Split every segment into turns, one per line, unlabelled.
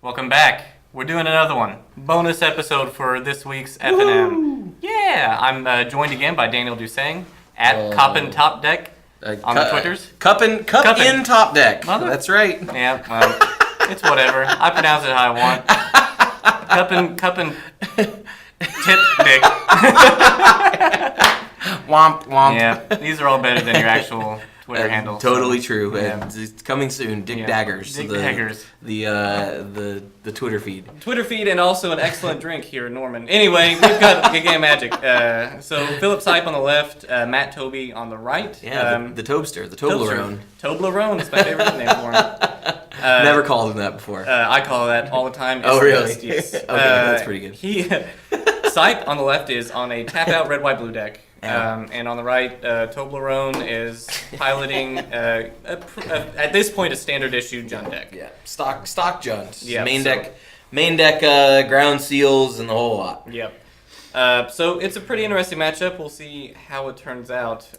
Welcome back. We're doing another one. Bonus episode for this week's F&M. Yeah, I'm joined again by Daniel Dusang at Coppin Top Deck on the Twitters.
Cuppin' in Top Deck. That's right.
Yeah, well, it's whatever. I pronounce it how I want. Cuppin' Tip Dick.
Womp womp.
Yeah, these are all better than your actual Twitter handle.
Totally true.
Yeah.
It's coming soon. Dick Daggers.
Dick Daggers.
The Twitter feed.
Twitter feed and also an excellent drink here in Norman. Anyway, we've got Good Game Magic. So Phillip Sipe on the left, Matt Tobey on the right.
Yeah, the Tobster, the Toblerone.
Toblerone is my favorite name for him.
Never called him that before.
I call that all the time.
Oh, really?
Yes.
Okay, that's pretty good.
Sipe on the left is on a tap out red, white, blue deck. And on the right, Toblerone is piloting, at this point, a standard issue Jund deck.
Yeah, stock Jund.
Yeah,
main deck, ground seals, and the whole lot.
Yep. So it's a pretty interesting matchup. We'll see how it turns out.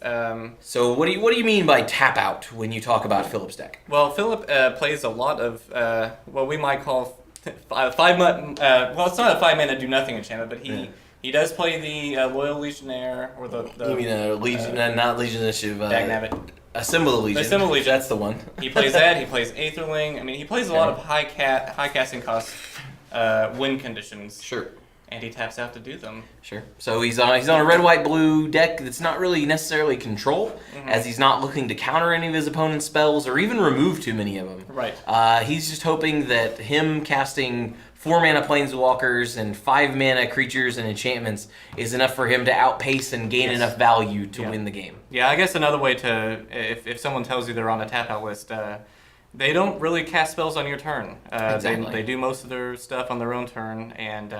So what do you mean by tap out when you talk about Phillip's deck?
Well, Phillip plays a lot of what we might call well, it's not a 5-mana do nothing enchantment, but he does play the Loyal Legionnaire or the
you mean Legion, not Legion Initiative.
Dagnabbit.
Assemble the Legion.
Assemble the Legion.
That's the one.
He plays that. He plays Aetherling. I mean, he plays a lot of high casting cost win conditions.
Sure.
And he taps out to do them.
Sure. So he's on a red, white, blue deck that's not really necessarily control, as he's not looking to counter any of his opponent's spells or even remove too many of them.
Right.
He's just hoping that him casting 4-mana planeswalkers and 5-mana creatures and enchantments is enough for him to outpace and gain enough value to win the game.
Yeah, I guess another way to, if someone tells you they're on a tap-out list, they don't really cast spells on your turn.
Exactly.
They do most of their stuff on their own turn, and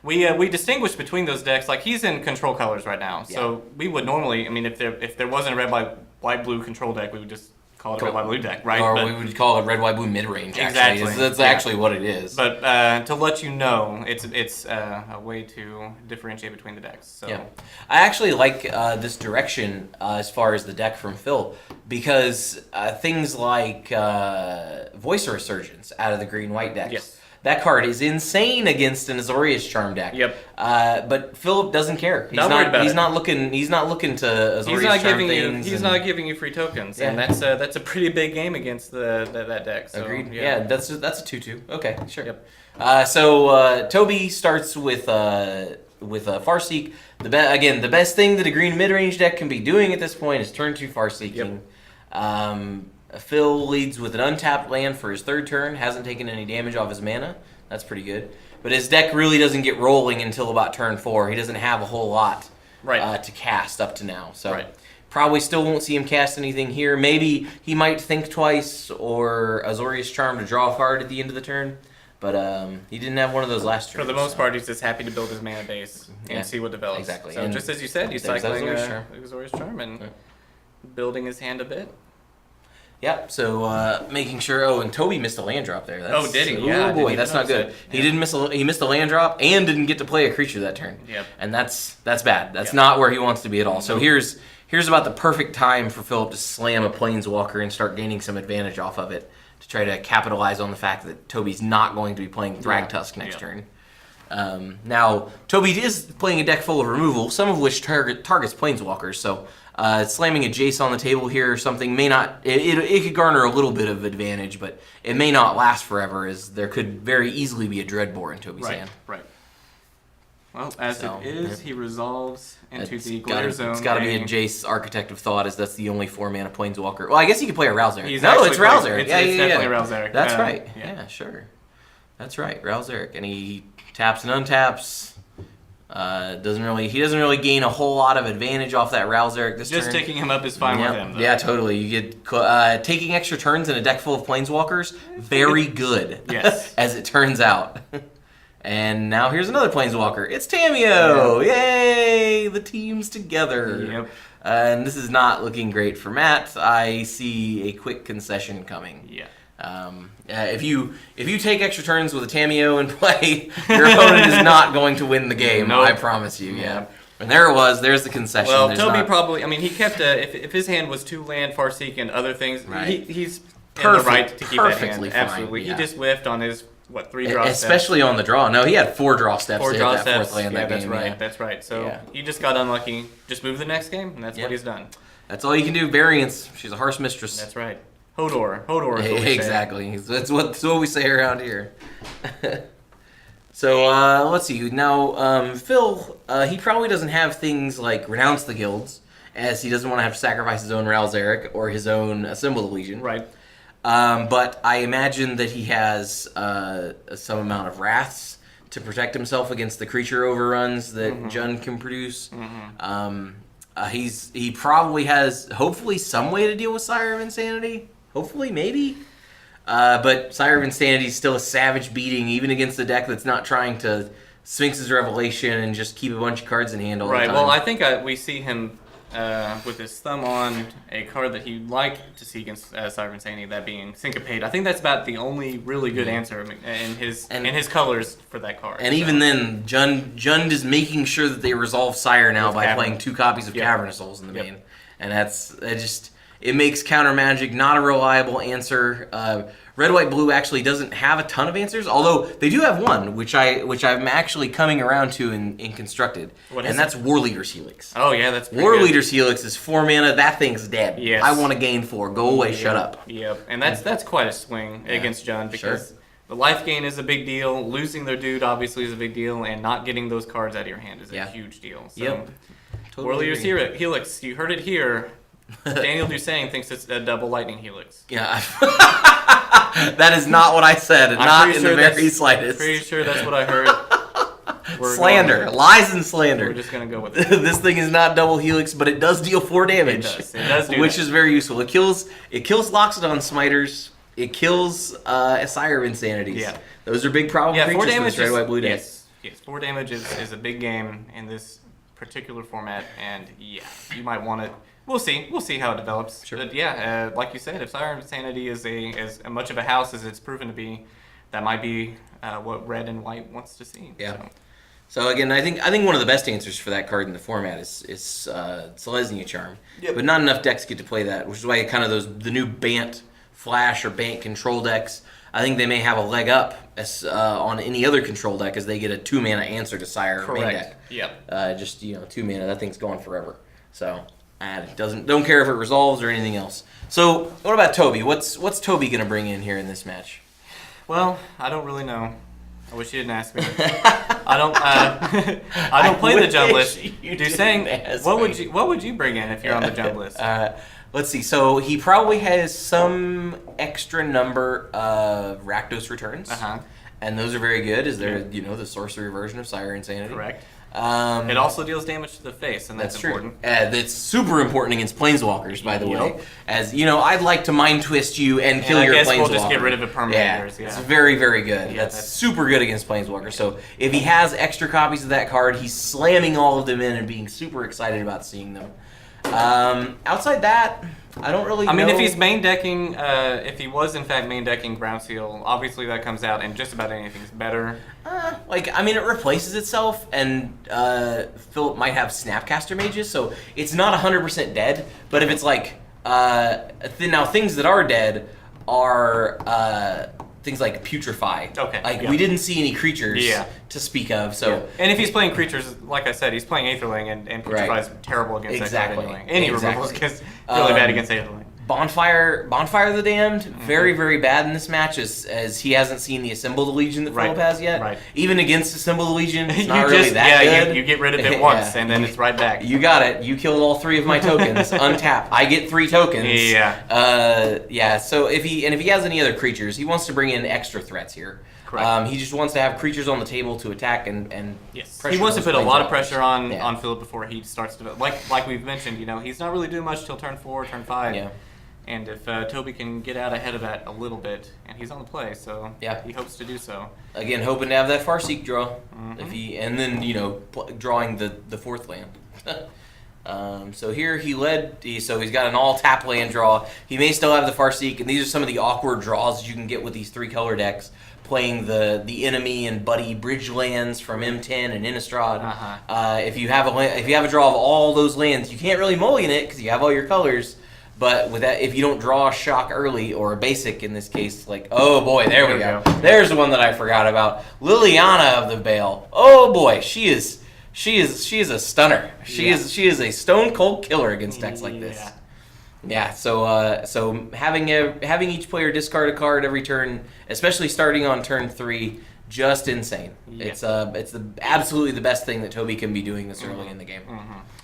we distinguish between those decks. Like, he's in control colors right now, so we would normally, I mean, if there wasn't a red, white, blue control deck, we would just call it a red, white, blue deck, right?
Or we would call it red, white, blue midrange.
Exactly.
That's actually what it is.
But to let you know, it's a way to differentiate between the decks. So.
Yeah, I actually like this direction as far as the deck from Phil, because things like Voice of Resurgence out of the green-white decks.
Yes.
That card is insane against an Azorius Charm deck.
Yep.
But Phillip doesn't care. He's not looking to Azorius Charm things.
He's not giving you free tokens, and that's a pretty big game against that deck. So,
agreed. Yeah, that's a 2/2. Okay, sure. Yep. So Tobey starts with Farseek. The best thing that a green midrange deck can be doing at this point is turn 2 Farseeking. Yep. Phil leads with an untapped land for his third turn, hasn't taken any damage off his mana. That's pretty good. But his deck really doesn't get rolling until about turn 4. He doesn't have a whole lot to cast up to now. So probably still won't see him cast anything here. Maybe he might think twice or Azorius Charm to draw a card at the end of the turn. But he didn't have one of those last turns.
For the most part, he's just happy to build his mana base and see what develops.
Exactly.
So
and
just as you said, he's cycling Azorius Charm and building his hand a bit.
Yep, so making sure. Oh, and Tobey missed a land drop there.
Did he? Yeah.
Oh boy, that's not good. He didn't miss. He missed a land drop and didn't get to play a creature that turn.
Yep.
And that's bad. That's not where he wants to be at all. So here's about the perfect time for Phillip to slam a planeswalker and start gaining some advantage off of it to try to capitalize on the fact that Tobey's not going to be playing Thragtusk next turn. Now Tobey is playing a deck full of removal, some of which targets planeswalkers. So. Slamming a Jace on the table here or something may not... It could garner a little bit of advantage, but it may not last forever, as there could very easily be a Dreadbore in Tobey's hand.
Right. Well, it is, he resolves into the Glare Zone.
It's got to be a Jace Architect of Thought, as that's the only 4-mana Planeswalker. Well, I guess he could play a Ralzeric.
It's Ralzeric.
It's
definitely Ralzeric.
That's right. Yeah, sure. That's right, Ralzeric. And he taps and untaps... He doesn't really gain a whole lot of advantage off that Ralzeric this turn.
Just taking him up is fine with him, though.
Yeah, totally. You get taking extra turns in a deck full of planeswalkers, very good.
Yes.
As it turns out. And now here's another planeswalker. It's Tamiyo! Yeah. Yay! The team's together.
Yep.
And this is not looking great for Matt. I see a quick concession coming.
Yeah.
If you take extra turns with a Tamiyo in play, your opponent is not going to win the game. Nope. I promise you. Yeah. And there it was. There's the concession.
Well, Tobey probably. I mean, he kept. If his hand was 2 land, Farseek, and other things, he's in the right to keep that hand.
Fine.
Absolutely.
Yeah.
He just whiffed on his what, 3 draw steps.
Especially on the draw. No, he had 4 draw steps
4
to
draw
hit that
steps.
fourth land
Yeah,
that
that's
game.
right.
Yeah.
That's right. So he just got unlucky. Just move the next game, and that's what he's done.
That's all you can do. Variance. She's a harsh mistress.
That's right. Hodor. Hodor is what we
Exactly. That's what we say around here. So let's see. Now, Phil, he probably doesn't have things like Renounce the Guilds, as he doesn't want to have to sacrifice his own Ralzeric or his own Assemble the Legion.
Right.
But I imagine that he has some amount of Wraths to protect himself against the creature overruns that Jund can produce. He probably has, hopefully, some way to deal with Sire of Insanity. Hopefully, maybe. But Sire of Insanity is still a savage beating, even against a deck that's not trying to Sphinx's Revelation and just keep a bunch of cards in hand all the time.
Right, well, I think we see him with his thumb on a card that he'd like to see against Sire of Insanity, that being Syncopate. I think that's about the only really good answer in his colors for that card.
And even then, Jund is making sure that they resolve Sire now by playing 2 copies of Cavernous Souls in the main. And it makes counter magic not a reliable answer. Red, white, blue actually doesn't have a ton of answers, although they do have one, which I'm actually coming around to in Constructed, and that's War Leader's Helix.
Oh yeah, that's pretty
War
good.
Leader's Helix is 4 mana. That thing's dead.
Yes.
I want to gain 4. Go away. Shut up.
Yep, and that's quite a swing against Jund because the life gain is a big deal. Losing their dude obviously is a big deal, and not getting those cards out of your hand is a huge deal. So,
Totally
War Leader's
agree.
Helix, you heard it here. Daniel Dusang thinks it's a double lightning helix.
Yeah. That is not what I said, and not in the very slightest.
Pretty sure that's what I heard.
Slander. Lies and slander.
We're just going to go with it.
This thing is not double helix, but it does deal 4 damage.
It does do
which
that.
is very useful. It kills Loxodon Smiters. It kills Sire of Insanities.
Yeah.
Those are big problem creatures
4 damage
for this red, white, blue deck.
Yes, 4 damage is a big game in this particular format, and you might want it. We'll see how it develops. Sure. But like you said, if Sire of Insanity is as much of a house as it's proven to be, that might be what red and white wants to see.
Yeah. So again, I think one of the best answers for that card in the format is Selesnya Charm. Yep. But not enough decks get to play that, which is why kind of the new Bant Flash or Bant control decks, I think they may have a leg up on any other control deck as they get a 2 mana answer to Sire main deck.
Yep.
Just 2 mana, that thing's gone forever. So don't care if it resolves or anything else. So what about Tobey? What's Tobey gonna bring in here in this match?
Well, I don't really know. I wish you didn't ask me. I don't play the jump list. Dusang, what would you bring in if you're on the jump list?
Let's see. So he probably has some extra number of Rakdos returns. And those are very good, as they're the sorcery version of Sire Insanity.
Correct. It also deals damage to the face, and that's important.
That's super important against Planeswalkers, by the way. As I'd like to Mind Twist you and kill your Planeswalker. I guess we'll just
get rid of it permanently.
It's very, very good. That's super good against Planeswalkers. So if he has extra copies of that card, he's slamming all of them in and being super excited about seeing them. Outside that, I don't really know.
I mean, if he's main decking, if he was in fact main decking Ground Seal, obviously that comes out and just about anything's better.
It replaces itself, and Philip might have Snapcaster Mages, so it's not 100% dead, but if it's now things that are dead are things like Putrefy.
Okay.
We didn't see any creatures to speak of, so...
And if he's playing creatures, like I said, he's playing Aetherling, and Putrefy is terrible against that card anyway. Any removals is really bad against Aetherling.
Bonfire of the Damned, very, very bad in this match, as he hasn't seen the Assemble the Legion that Philip has yet.
Right.
Even against Assemble the Legion, it's not really that good.
You get rid of it once, and then it's right back.
You got it. You killed all 3 of my tokens. Untap. I get 3 tokens. So if he has any other creatures, he wants to bring in extra threats here.
Correct.
He just wants to have creatures on the table to attack and
he wants to put a lot of pressure on Philip before he starts to like we've mentioned. He's not really doing much till turn 4, turn 5. Yeah. And if Tobey can get out ahead of that a little bit, and he's on the play, so he hopes to do so.
Again, hoping to have that Farseek draw, drawing the 4th land. So here he led, he's got an all tap land draw. He may still have the Farseek, and these are some of the awkward draws you can get with these 3 color decks, playing the enemy and buddy bridge lands from M10 and Innistrad. If you have a draw of all those lands, you can't really mulligan it because you have all your colors. But with that, if you don't draw a shock early or a basic in this case, like oh boy, there we go. There's the one that I forgot about. Liliana of the Veil. Oh boy, she is a stunner. She is a stone cold killer against decks like this. Yeah, so having each player discard a card every turn, especially starting on turn 3, just insane. Yeah. It's absolutely the best thing that Tobey can be doing this early in the game.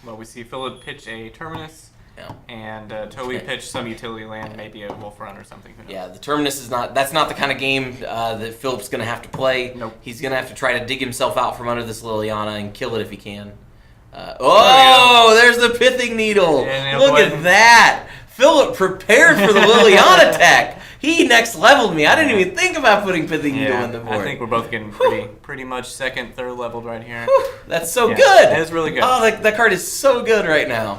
Well, we see Phillip pitch a Terminus,
yeah.
and Tobey pitch some utility land, maybe a Wolf Run or something.
Yeah, the Terminus that's not the kind of game that Phillip's going to have to play.
Nope.
He's going to have to try to dig himself out from under this Liliana and kill it if he can. There's the Pithing Needle. Look at that. Phillip prepared for the Liliana attack. He next leveled me. I didn't even think about putting Pithing Needle in the board.
I think we're both getting pretty much second, third leveled right here.
That's so good.
That is really good.
Oh, that card is so good right now.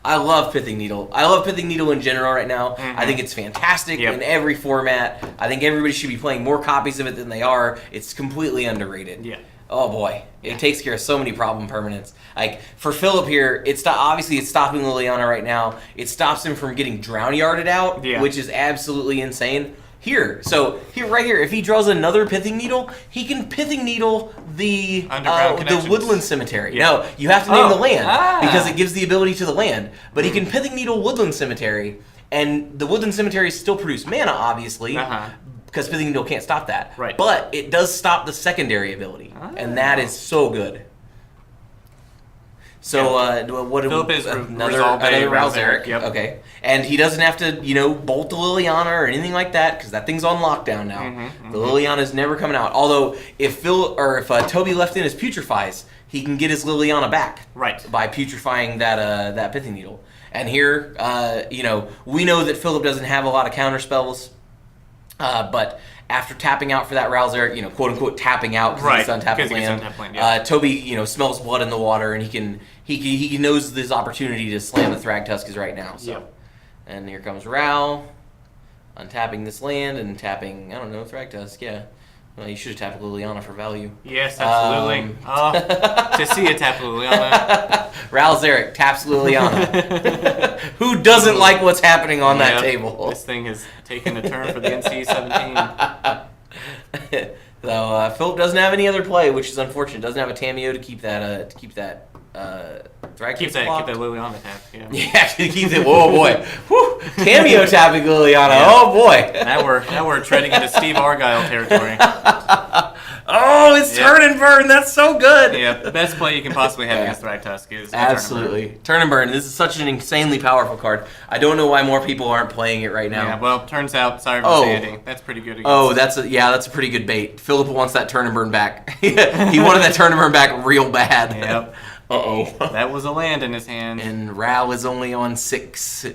I love Pithing Needle. I love Pithing Needle in general right now. I think it's fantastic in every format. I think everybody should be playing more copies of it than they are. It's completely underrated.
Yeah.
Oh boy, it takes care of so many problem permanents. Like for Phillip here, obviously it's stopping Liliana right now. It stops him from getting Drown Yarded out, which is absolutely insane. Right here, if he draws another Pithing Needle, he can Pithing Needle the Woodland Cemetery. Yeah. No, you have to name the land because it gives the ability to the land. But he can Pithing Needle Woodland Cemetery, and the Woodland Cemetery still produce mana, obviously. Because Pithing Needle can't stop that.
Right.
But it does stop the secondary ability. And that is so good. So,
Phillip is
another Ralzeric.
Yep.
Okay. And he doesn't have to, bolt the Liliana or anything like that, because that thing's on lockdown now. The Liliana's never coming out. Although, if Tobey left in his Putrefies, he can get his Liliana back.
Right.
By putrefying that Pithing Needle. And here, we know that Phillip doesn't have a lot of counter spells. But after tapping out for that Ralzeric, quote unquote tapping out because he's untapped land, Tobey, smells blood in the water and he knows this opportunity to slam the Thragtuskers right now. So, and here comes Ral, untapping this land and tapping Thragtusk. Yeah, well, you should have tapped Liliana for value.
Yes, absolutely. To see a tap Liliana.
Ralzeric taps Liliana. Who doesn't like what's happening on that table?
This thing has taken a turn for the NC-17.
So Phillip doesn't have any other play, which is unfortunate. Doesn't have a Tameo to keep that Thragtusk
keep that Liliana tap.
Yeah, keep it. Whoa, boy. Whew. Cameo tapping Liliana. Yeah. Oh boy.
Now we're treading into Steve Argyle territory.
Oh, it's turn and burn. That's so good.
Yeah, the best play you can possibly have against Thragtusk is
absolutely turn and burn. This is such an insanely powerful card. I don't know why more people aren't playing it right now.
Yeah, well, turns out Sire of Insanity. That's pretty good.
That's a pretty good bait. Phillip wants that turn and burn back. He wanted that turn and burn back real bad.
Yep. That was a land in his hand.
And Ral is only on 6.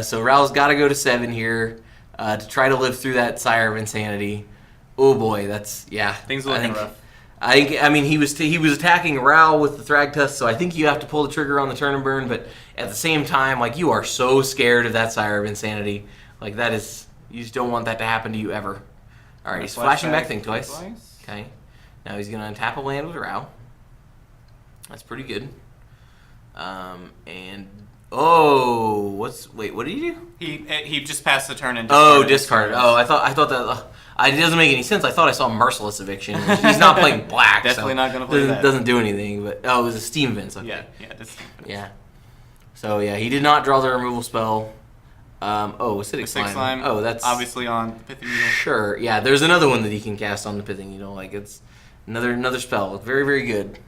So Ral's got to go to 7 here to try to live through that Sire of Insanity. Oh boy,
things are looking rough.
I mean, he was attacking Ral with the Thragtusk, so I think you have to pull the trigger on the turn and burn. But at the same time, you are so scared of that Sire of Insanity. That is, you just don't want that to happen to you ever. All right, he's flashing back thing twice. Okay, now he's gonna untap a land with Ral. That's pretty good. What did he do?
He just passed the turn and
discarded. I thought that. It doesn't make any sense. I thought I saw Merciless Eviction. He's not playing black.
Definitely not going to play that.
Doesn't do anything. But it was a Steam Vince. Okay.
That's Steam Vince.
Yeah. So he did not draw the removal spell. Acidic Slime. Oh, that's
obviously on the Pithing Needle.
Sure. Yeah. There's another one that he can cast on the Pithing Needle. It's another spell. It's very, very good.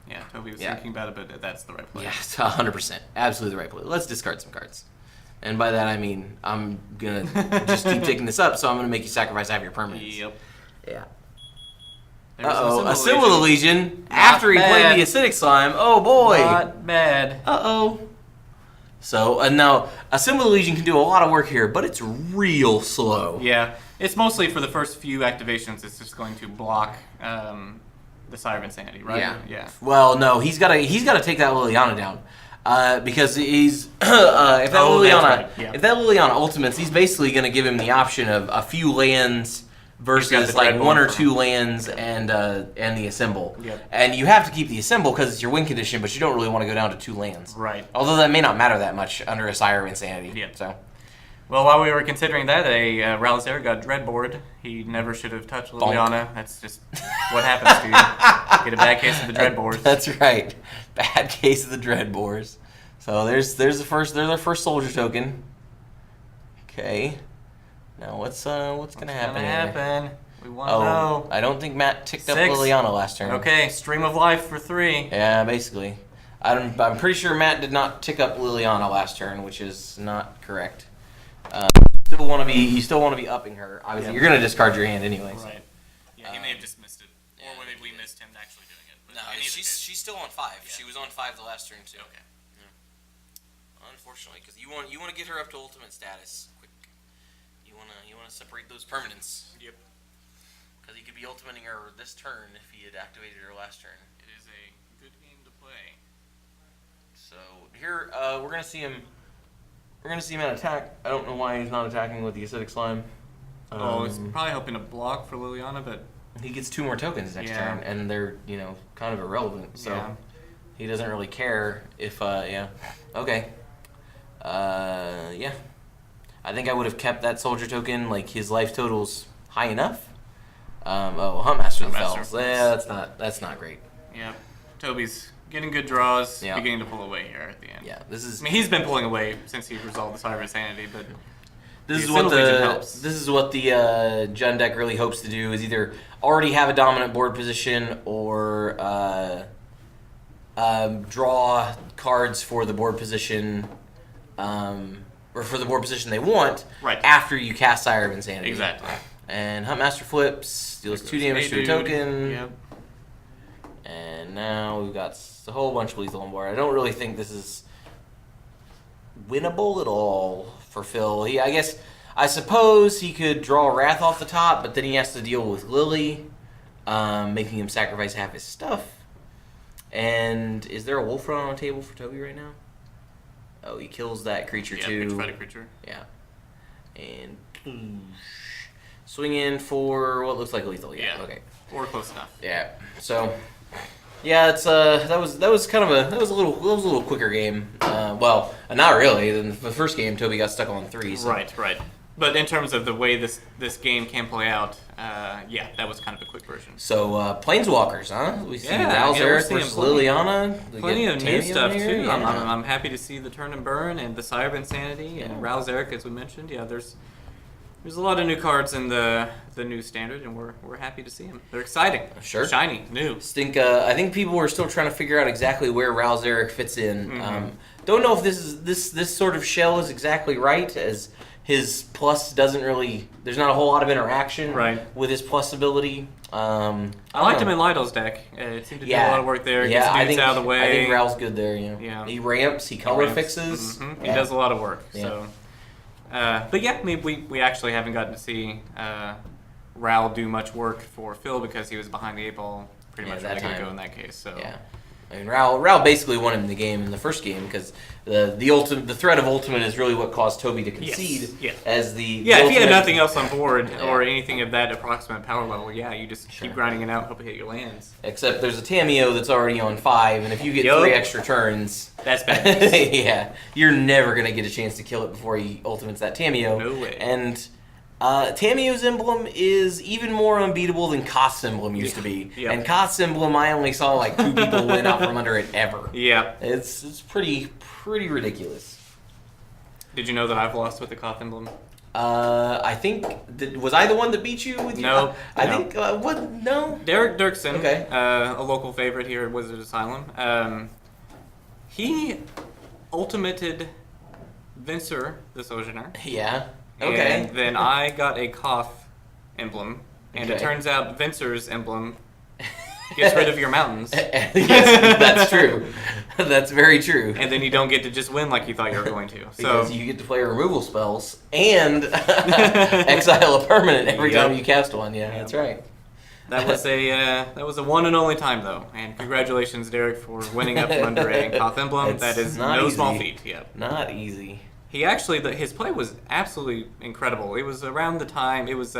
Yeah, Tobey was thinking about it, but that's the right play.
Yeah, it's 100%. Absolutely the right play. Let's discard some cards. And by that I mean I'm going to just keep taking this up, so I'm going to make you sacrifice half your permanents.
Yep.
Yeah. A Symbol of the Legion after he played the Acidic Slime. Oh boy.
Not bad.
So, now, a Symbol of the Legion can do a lot of work here, but it's real slow.
Yeah. It's mostly for the first few activations, it's just going to block the Sire of Insanity, right? Yeah.
Well, no, he's got to take that Liliana down. Because he's if that Liliana ultimates, he's basically going to give him the option of a few lands versus like one or two lands and the assemble.
Yep.
And you have to keep the assemble because it's your win condition, but you don't really want to go down to 2 lands.
Right.
Although that may not matter that much under Asylum Insanity.
Yep.
So.
Well, while we were considering that, Ralzer got dreadboard. He never should have touched Liliana. That's just what happens to you. Get a bad case of the dreadboards.
That's right. Bad case of the dreadboards. So there's our first soldier token. Okay. Now what's gonna happen?
We want to know.
I don't think Matt ticked up
6.
Liliana last turn.
Okay, stream of life for 3.
Yeah, basically. I'm pretty sure Matt did not tick up Liliana last turn, which is not correct. You still want to be upping her. Obviously, you're gonna discard your hand anyways.
Right. Yeah, he may have just missed it, or maybe we missed him actually doing it. But
No, she's still on 5. Yeah. She was on 5 the last turn too.
Okay.
Yeah. Unfortunately, because you want to get her up to ultimate status quick. You want to separate those permanents.
Yep.
Because he could be ultimating her this turn if he had activated her last turn.
It is a good game to play.
So here we're gonna see him. We're gonna see him at attack. I don't know why he's not attacking with the acidic slime.
He's probably hoping to block for Liliana, but
he gets 2 more tokens next turn, and they're kind of irrelevant. So he doesn't really care if Okay. Yeah. I think I would have kept that soldier token. Like his life total's high enough. Huntmaster of the Fells. Yeah, that's not great.
Yeah. Toby's getting good draws,
Yeah.
beginning to pull away here at the end.
Yeah, this is.
I mean, he's been pulling away since he resolved the Cyber Insanity, but
This
helps.
is what the Jund deck really hopes to do is either already have a dominant board position or draw cards for the board position, or for the board position they want after you cast Sire of Insanity.
Exactly.
And Huntmaster flips, deals 2 damage to a token.
Yep.
And now we've got a whole bunch of lethal on board. I don't really think this is winnable at all for Phil. I suppose he could draw Wrath off the top, but then he has to deal with Lily, making him sacrifice half his stuff. And is there a Wolf Run on the table for Toby right now? Oh, he kills that creature too.
Petrified creature.
Yeah. And swing in for what looks like lethal. Yeah. Okay.
Or close enough.
Yeah. So. Yeah, it's that was a little quicker game. Well, not really. In the first game, Toby got stuck on 3. So.
Right. But in terms of the way this game can play out, that was kind of a quick version.
So Planeswalkers, huh? We see
we're
Ralzer
seeing
versus Liliana.
Plenty of new stuff too.
Yeah.
I'm happy to see the Turn and Burn and the Cyber Insanity and Ralzer, as we mentioned. Yeah, there's a lot of new cards in the new standard, and we're happy to see them. They're exciting.
Sure.
Shiny. New.
I think people are still trying to figure out exactly where Ralzer fits in.
Mm-hmm.
Don't know if this sort of shell is exactly right, as his plus doesn't really. There's not a whole lot of interaction with his plus ability. I
liked him in Lidl's deck. It seemed to do a lot of work there. Gets dudes out of the way.
I think Ral's good there. Yeah. He ramps. He color fixes.
Mm-hmm. He does a lot of work. Yeah. So. But yeah, I mean, we actually haven't gotten to see Ral do much work for Phil because he was behind the 8 ball pretty much ready to go in that case. So
yeah, I mean, Ral basically won him the game in the first game because the threat of ultimate is really what caused Toby to concede as the
if he had nothing else on board or anything of that approximate power level, you just keep grinding it out, hope you hit your lands.
Except there's a Tameo that's already on 5, and if you get 3 extra turns,
that's bad.
Yeah, you're never gonna get a chance to kill it before he ultimates that Tameo.
No way.
And Tameo's emblem is even more unbeatable than Koth's emblem used to be.
Yep.
And Koth's emblem, I only saw like 2 people win out from under it ever.
Yeah.
It's pretty ridiculous.
Did you know that I've lost with the Koth emblem?
I think was I the one that beat you with you?
No.
I think what? No.
Derek Dirksen,
okay,
a local favorite here at Wizard Asylum. He ultimated Vincer the Sojourner.
Yeah. Okay.
And then I got a Koth emblem, and it turns out Vincer's emblem gets rid of your mountains.
Yes, that's true. That's very true.
And then you don't get to just win like you thought you were going to.
Because you get to play removal spells and exile a permanent every time you cast one. Yeah, that's right.
That was a one and only time though, and congratulations, Derek, for winning up from under a Koth emblem. That is no small feat. Yep.
Not easy.
He actually his play was absolutely incredible. It was around the time it was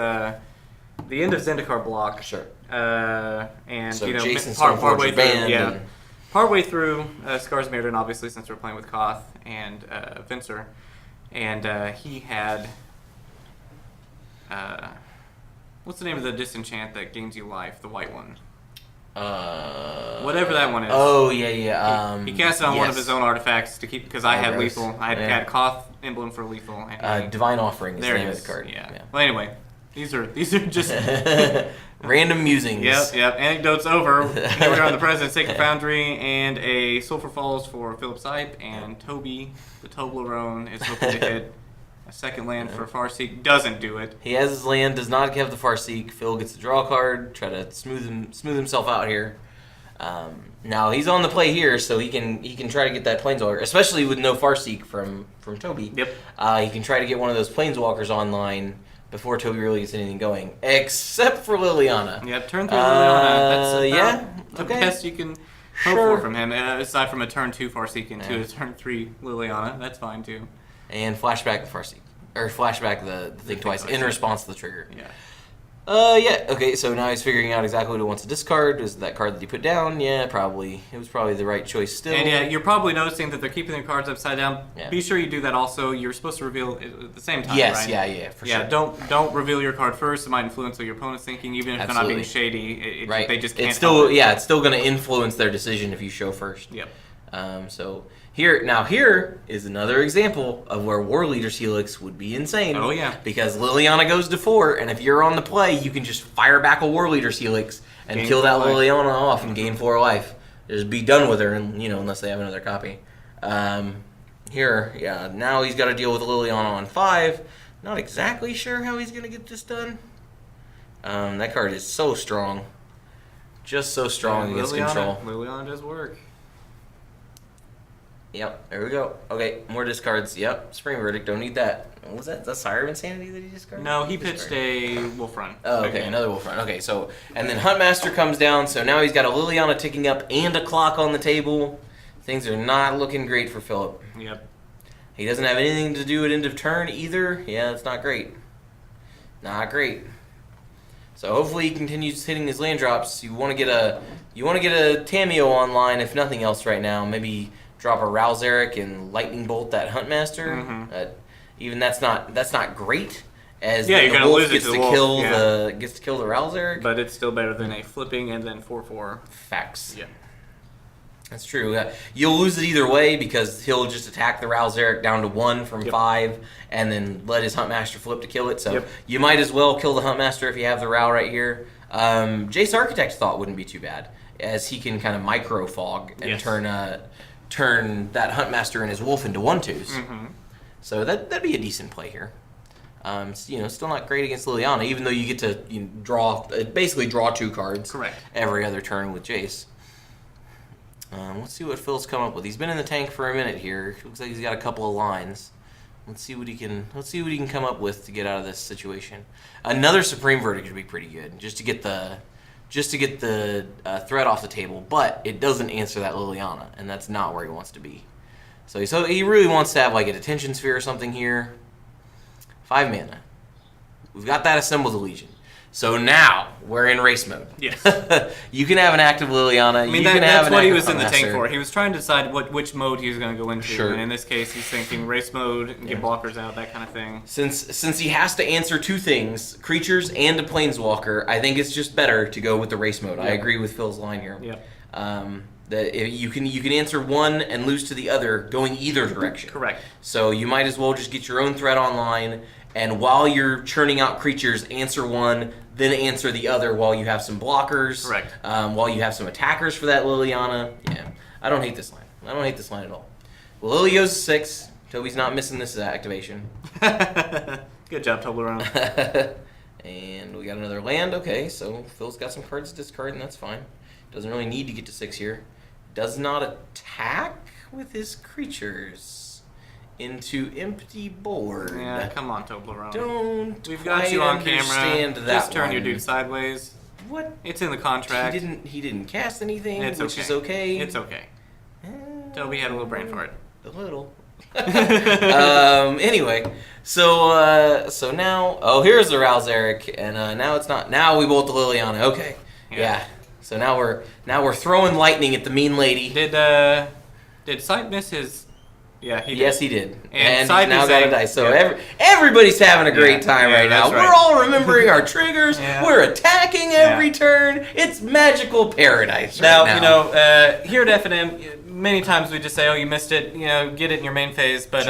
the end of Zendikar block.
Sure.
And
So
you know,
Jason's
partway through,
banned.
yeah,
And,
partway through Scar's Mirrodin, obviously, since we're playing with Koth and Vincer, and he had what's the name of the disenchant that gains you life? The white one. Whatever that one is.
Oh yeah.
He cast it on one of
yes.
his own artifacts to keep because I had
gross.
lethal. I had Koth emblem for lethal. And
Divine Offering is the
there
name
it
of
is.
the card.
Yeah. Well, anyway, these are just.
Random musings.
Yep. Anecdotes over. Here we are on the President's Sacred Foundry, and a Sulphur Falls for Phillip Sipe, and Tobey, the Toblerone, is hoping to hit a second land for Farseek. Doesn't do it.
He has his land, does not have the Farseek. Phil gets to draw a card, try to smooth himself out here. Now he's on the play here, so he can try to get that Planeswalker, especially with no Farseek from Tobey.
Yep.
He can try to get one of those Planeswalkers online before Tobey really gets anything going, except for Liliana.
Yep, turn 3 Liliana. That's the
okay.
best you can hope
Sure.
for from him, aside from a turn 2 Farseek and a turn 3 Liliana. That's fine, too.
And flashback the Farseek. Or flashback the thing twice in response to the trigger.
Yeah.
Okay, so now he's figuring out exactly what he wants to discard. Is it that card that he put down? Yeah, probably. It was probably the right choice still.
And yeah, you're probably noticing that they're keeping their cards upside down.
Yeah.
Be sure you do that also. You're supposed to reveal it at the same time,
Yes,
right?
yeah, for sure.
Yeah, don't reveal your card first. It might influence what your opponent's thinking, even if they're not being
Absolutely.
shady.
Right.
They just can't
It's still
help it.
it's still going to influence their decision if you show first.
Yep.
So here is another example of where War Leader's Helix would be insane.
Oh, yeah.
Because Liliana goes to 4, and if you're on the play, you can just fire back a War Leader's Helix and
Gain
kill that
4 life.
Liliana off and gain 4 life. Just be done with her, and unless they have another copy. Now he's got to deal with Liliana on 5. Not exactly sure how he's gonna get this done. That card is so strong, just so strong against control.
Liliana does work.
Yep, there we go. Okay, more discards. Yep, Spring Verdict, don't need that. What was that? Is that Sire of Insanity that he discarded?
No, he pitched a Wolf Run.
Oh, okay, another Wolf Run. Okay, so, and then Huntmaster comes down, so now he's got a Liliana ticking up and a clock on the table. Things are not looking great for Phillip.
Yep.
He doesn't have anything to do at end of turn either. Yeah, it's not great. Not great. So hopefully he continues hitting his land drops. You want to get a Tameo online, if nothing else right now. Maybe drop a Ralzeric and Lightning Bolt that Huntmaster.
Mm-hmm.
Even that's not great. As
Yeah,
the
you're gonna
wolf
lose it
gets
to
to
the wolf,
kill
yeah.
the Ralzeric.
But it's still better than a flipping and then 4/4.
Facts.
Yeah.
That's true. You'll lose it either way because he'll just attack the Ralzeric down to 1 from 5 and then let his Huntmaster flip to kill it. So you might as well kill the Huntmaster if you have the Ral right here. Jace Architect's Thought wouldn't be too bad, as he can kind of micro fog and turn that Huntmaster and his Wolf into 1/2s.
Mm-hmm.
So that'd be a decent play here. Still not great against Liliana, even though you get to basically draw 2 cards.
Correct.
Every other turn with Jace. Let's see what Phil's come up with. He's been in the tank for a minute here. Looks like he's got a couple of lines. Let's see what he can come up with to get out of this situation. Another Supreme Verdict would be pretty good, just to get the threat off the table. But it doesn't answer that Liliana, and that's not where he wants to be. So he really wants to have like a Detention Sphere or something here. 5 mana. We've got that assembled the Legion. So now we're in race mode.
Yes.
You can have an active Liliana.
I mean, that's what he was in the tank for. He was trying to decide which mode he was going to go into.
Sure.
And in this case, he's thinking race mode, and get blockers out, that kind of thing.
Since he has to answer 2 things, creatures and a planeswalker, I think it's just better to go with the race mode. I agree with Phil's line here.
Yeah.
That you can answer one and lose to the other, going either direction.
Correct.
So you might as well just get your own threat online, and while you're churning out creatures, answer one, then answer the other while you have some blockers.
Correct.
While you have some attackers for that Liliana. Yeah, I don't hate this line. I don't hate this line at all. Well, Lily goes to 6. Toby's not missing this activation.
Good job, Toblerone.
And we got another land. Okay, so Phil's got some cards to discard, and that's fine. Doesn't really need to get to 6 here. Does not attack with his creatures into empty board.
Yeah, come on, Toblerone.
Don't
We've got you on camera.
understand that
Just turn your
one.
dude sideways.
What?
It's in the contract.
He didn't cast anything,
It's
which
okay.
is okay.
It's okay. Toby had a little brain fart.
A little. Anyway, so now, here's the Ralzeric, and now it's not. Now we bolt the Liliana. Okay, yeah. So now we're throwing lightning at the mean lady.
Did Sipe miss his? Yeah, he did.
Yes, he did.
And
he's now got a dice. So everybody's having a great time right now.
Right.
We're all remembering our triggers. Yeah. We're attacking every turn. It's magical paradise right now.
You know, here at FNM, many times we just say, "Oh, you missed it. You know, get it in your main phase." But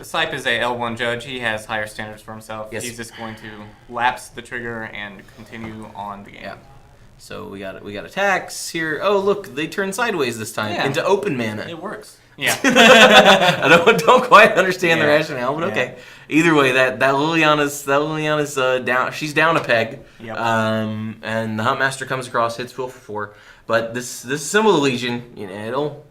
Sipe is a L1 judge. He has higher standards for himself.
Yes.
He's just going to lapse the trigger and continue on the game.
Yeah. So we got attacks here. Oh, look, they turn sideways this time into open mana.
It works. Yeah.
I don't quite understand the rationale, but okay. Either way, that Liliana's down. She's down a peg.
Yep.
And the Huntmaster comes across, hits Phil for 4. But this symbol of the Legion, you know,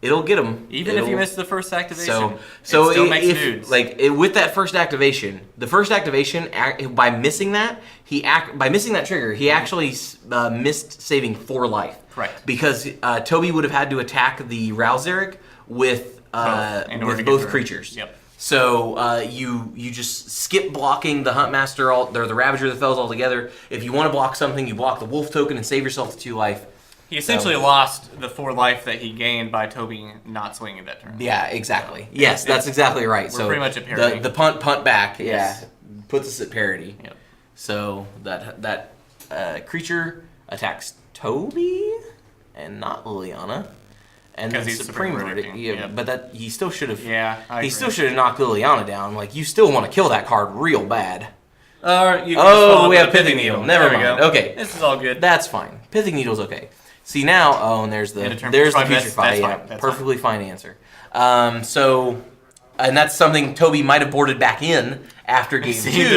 it'll get him.
Even if you miss the first activation,
so
it still makes dudes.
With that first activation, by missing that trigger, he actually missed saving 4 life.
Correct.
Because Tobey would have had to attack the Ralzeric with both creatures.
Yep.
So you just skip blocking the Huntmaster or the Ravager of the Fells altogether. If you want to block something, you block the Wolf token and save yourself to 2 life.
He essentially lost the 4 life that he gained by Tobey not swinging that turn.
Yeah, exactly. Yes, that's exactly right.
We're pretty much at parity.
The punt back, puts us at parity.
Yep.
So that creature attacks Tobey and not Liliana. And
because
he's Supreme Lord. But he still should have.
Yeah,
he still should have knocked Liliana down. Like, you still want to kill that card real bad.
We have
Pithing Needle. Never mind.
Go.
Okay,
this is all good.
That's fine. Pithing Needle's okay. See now, and there's the Putrefy. Yeah, perfectly fine answer. And that's something Tobey might have boarded back in after game 2, seeing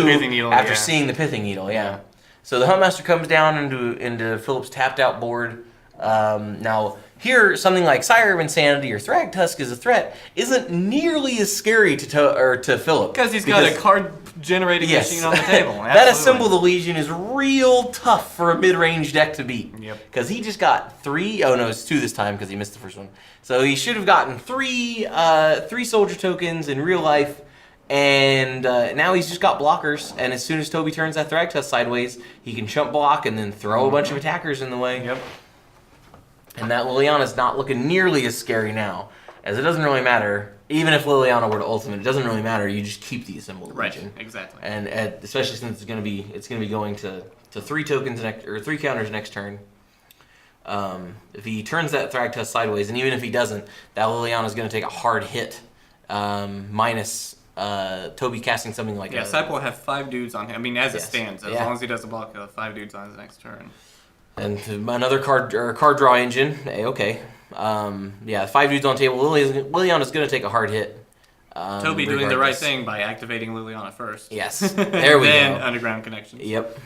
the Pithing Needle. Yeah. So the Huntmaster comes down into Philip's tapped out board. Now, here, something like Sire of Insanity or Thragtusk as a threat isn't nearly as scary to Philip.
Because he's got a card-generating machine on the table.
That Assemble the Legion is real tough for a mid-range deck to beat.
Yep.
Because he just got 3... Oh, no, it's 2 this time because he missed the first one. So he should have gotten 3 soldier tokens in real life. And now he's just got blockers. And as soon as Tobey turns that Thragtusk sideways, he can chump block and then throw a bunch of attackers in the way.
Yep.
And that Liliana's not looking nearly as scary now, as it doesn't really matter. Even if Liliana were to ultimate, it doesn't really matter. You just keep the Assembled Legion.
Right, exactly.
And especially since it's going to be going to 3 tokens 3 counters next turn. If he turns that Thragtusk sideways, and even if he doesn't, that Liliana's going to take a hard hit, minus Tobey casting something like
Sipe will have 5 dudes on him. I mean, as it stands, as long as he doesn't block, he'll have 5 dudes on his next turn.
And another card draw engine. Okay. 5 dudes on the table. Liliana's going to take a hard hit.
Tobey doing the right thing by activating Liliana first.
Yes. There we go.
Then Underground Connections.
Yep.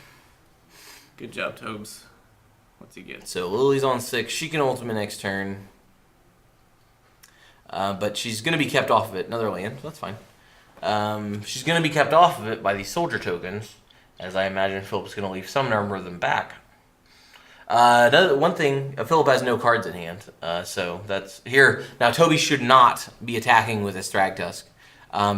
Good job, Tobes. What's he get?
So Lily's on 6. She can ultimate next turn. But she's going to be kept off of it. Another land. That's fine. She's going to be kept off of it by these soldier tokens, as I imagine Philip's going to leave some number of them back. One thing, Philip has no cards in hand, so that's here. Now, Tobey should not be attacking with his Thragtusk,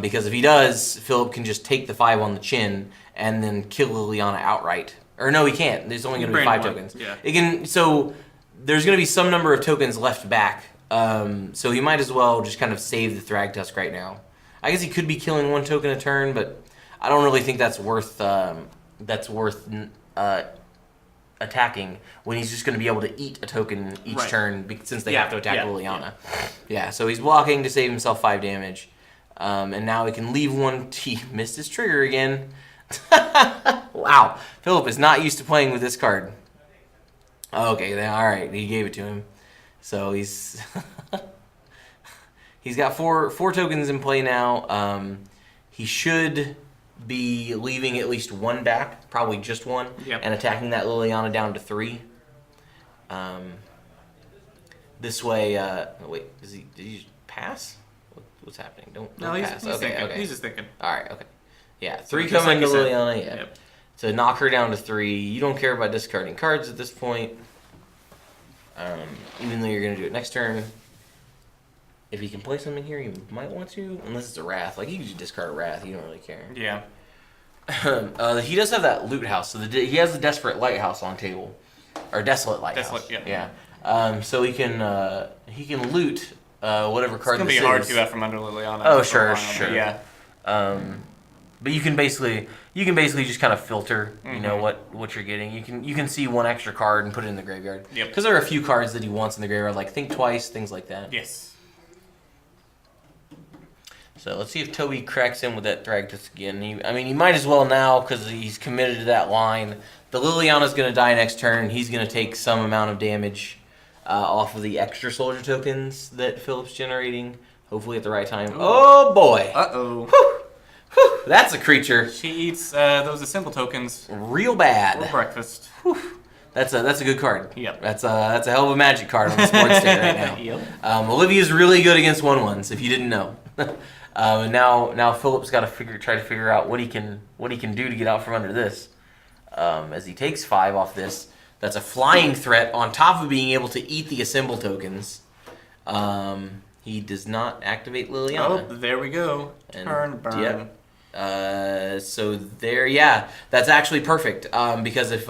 because if he does, Philip can just take the 5 on the chin and then kill Liliana outright. Or no, he can't. There's only going to be 5 tokens.
Yeah.
It can. So there's going to be some number of tokens left back, so he might as well just kind of save the Thragtusk right now. I guess he could be killing 1 token a turn, but I don't really think that's worth attacking when he's just going to be able to eat a token each turn since they have to attack Liliana. Yeah, so he's blocking to save himself 5 damage. And now he can leave 1. He missed his trigger again. Wow. Philip is not used to playing with this card. Okay, then, all right. He gave it to him. So he's he's got 4 tokens in play now. He should be leaving at least 1 back, probably just 1, and attacking that Liliana down to 3. This way, wait, did he pass? What's happening? Don't pass.
He's thinking. He's just thinking.
All right, okay. Yeah, 3 coming to Liliana,
Yep.
To knock her down to 3. You don't care about discarding cards at this point, even though you're going to do it next turn. if he can play something here, you might want to. Unless it's a Wrath. Like, you can just discard a Wrath. You don't really care.
Yeah.
He does have that loot house. So he has the Desperate Lighthouse on table. Or Desolate Lighthouse.
Desolate, yeah.
So he can loot whatever card
it's
this is.
It's going to be hard to have from under Liliana.
Oh, sure.
Yeah.
But you can basically just kind of filter, you know, what you're getting. You can see one extra card and put it in the graveyard.
Yep.
Because there are a few cards that he wants in the graveyard, like Think Twice, things like that.
Yes.
So let's see if Tobey cracks in with that Thragtusk again. He might as well now because he's committed to that line. The Liliana's going to die next turn. He's going to take some amount of damage off of the extra soldier tokens that Phillip's generating. Hopefully at the right time. Ooh. Oh boy!
Uh-oh.
Whew, that's a creature.
She eats those Assemble tokens
real bad
for breakfast.
Whew. That's a good card.
Yep.
That's a hell of a magic card on the sports stage right now.
Yep.
Olivia's really good against 1/1s. If you didn't know. Now Phillip's got to try to figure out what he can do to get out from under this. As he takes 5 off this, that's a flying threat on top of being able to eat the Assemble tokens. He does not activate Liliana.
Oh, there we go. Turn burn.
Yep. So there, that's actually perfect. Because if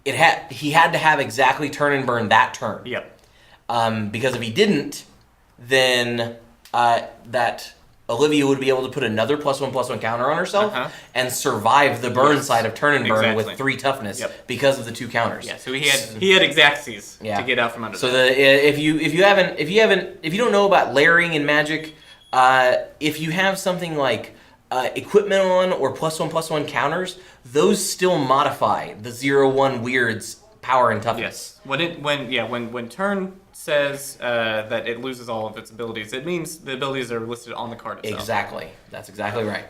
he had to have exactly turn and burn that turn.
Yep.
Because if he didn't, then that Olivia would be able to put another +1/+1 counter on herself and survive the burn side of turn and burn with 3 toughness because of the 2 counters.
Yeah, so he had Exactsies to get out from under.
So if you don't know about layering in Magic, if you have something like equipment on or +1/+1 counters, those still modify the 0/1 weird's power and toughness.
Yes. When turn says that it loses all of its abilities, it means the abilities are listed on the card itself.
Exactly. That's exactly right.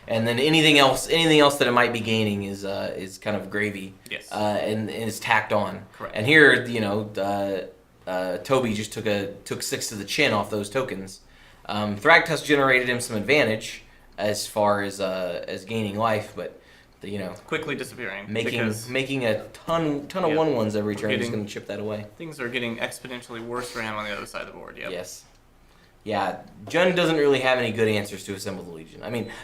And then anything else that it might be gaining is kind of gravy.
Yes.
And is tacked on.
Correct.
And here, Tobey just took 6 to the chin off those tokens. Thragtusk generated him some advantage as far as gaining life, but
quickly disappearing.
Making a ton of 1/1s every turn is going to chip that away.
Things are getting exponentially worse for him on the other side of the board. Yep.
Yes. Yeah, Jund doesn't really have any good answers to Assemble the Legion.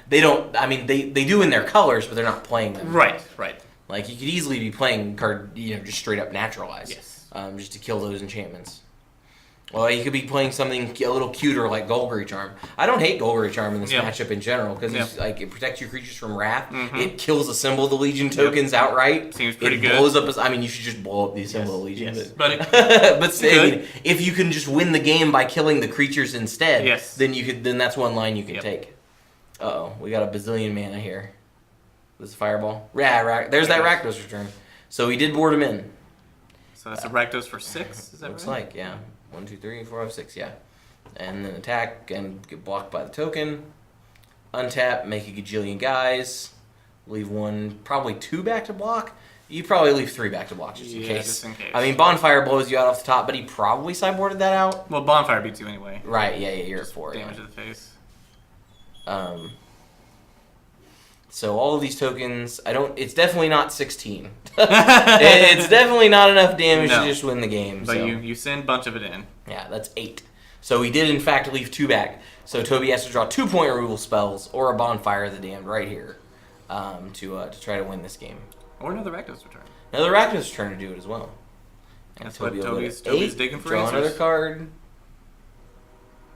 They don't. They do in their colors, but they're not playing them.
Right.
Like you could easily be playing card, just straight up naturalize.
Yes.
Just to kill those enchantments. Well, you could be playing something a little cuter like Golgari Charm. I don't hate Golgari Charm in this matchup in general because it protects your creatures from wrath. It kills Assemble the Legion tokens outright.
Seems pretty good.
Blows up. You should just blow up the Assemble the Legion.
Yes.
But if you can just win the game by killing the creatures instead, then that's one line you can take. Uh-oh, we got a bazillion mana here. This is Fireball. There's that Rakdos return. So he did board him in.
So that's a Rakdos for 6. Is that
Looks
right?
like 1, 2, 3, 4, 5, 6, and then attack and get blocked by the token. Untap, make a gajillion guys. Leave 1, probably 2 back to block. You probably leave 3 back to block just in case.
Just in case.
Bonfire blows you out off the top, but he probably sideboarded that out.
Well, Bonfire beats you anyway.
Right, you're at 4.
Damage to the face.
So all of these tokens, it's definitely not 16. It's definitely not enough damage to just win the game.
But you send a bunch of it in.
Yeah, that's 8. So he did in fact leave 2 back. So Tobey has to draw 2-point removal spells or a Bonfire of the Damned right here to try to win this game.
Or another Rakdos return.
Another Rakdos return to do it as well. And
that's what Toby's digging for.
Draw another card.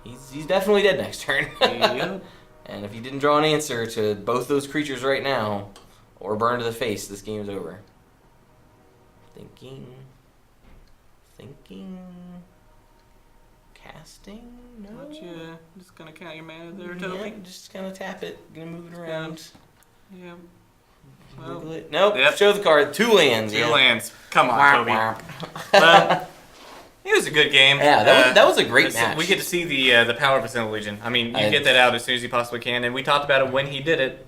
He's definitely dead next turn.
Yep.
And if he didn't draw an answer to both those creatures right now, or burn to the face, this game is over. Thinking. Casting? No.
Gotcha. Just gonna count your mana there, Toby.
Yeah, just kind of tap it. Gonna move it around.
Yeah.
Well, nope. Yep. Show the card. 2 lands.
2 lands. Come on, Toby. It was a good game.
Yeah, that was a great match.
We get to see the power of Assemble Legion. You get that out as soon as you possibly can. And we talked about it when he did it.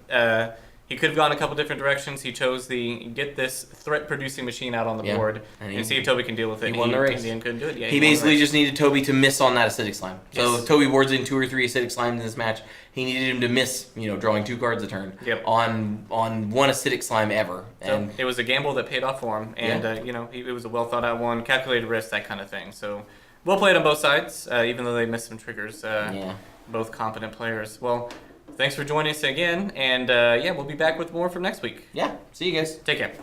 He could have gone a couple different directions. He chose get this threat-producing machine out on the board and see if Toby can deal with it.
He won the race.
He couldn't do it. Yeah,
he basically just needed Toby to miss on that Acidic Slime.
Yes.
So Toby boards in 2 or 3 Acidic Slimes in this match. He needed him to miss, drawing 2 cards a turn on 1 Acidic Slime ever. And
so it was a gamble that paid off for him. And, it was a well-thought-out one, calculated risk, that kind of thing. So well played on both sides, even though they missed some triggers.
Yeah.
Both competent players. Well, thanks for joining us again, and yeah, we'll be back with more from next week.
Yeah. See you guys.
Take care.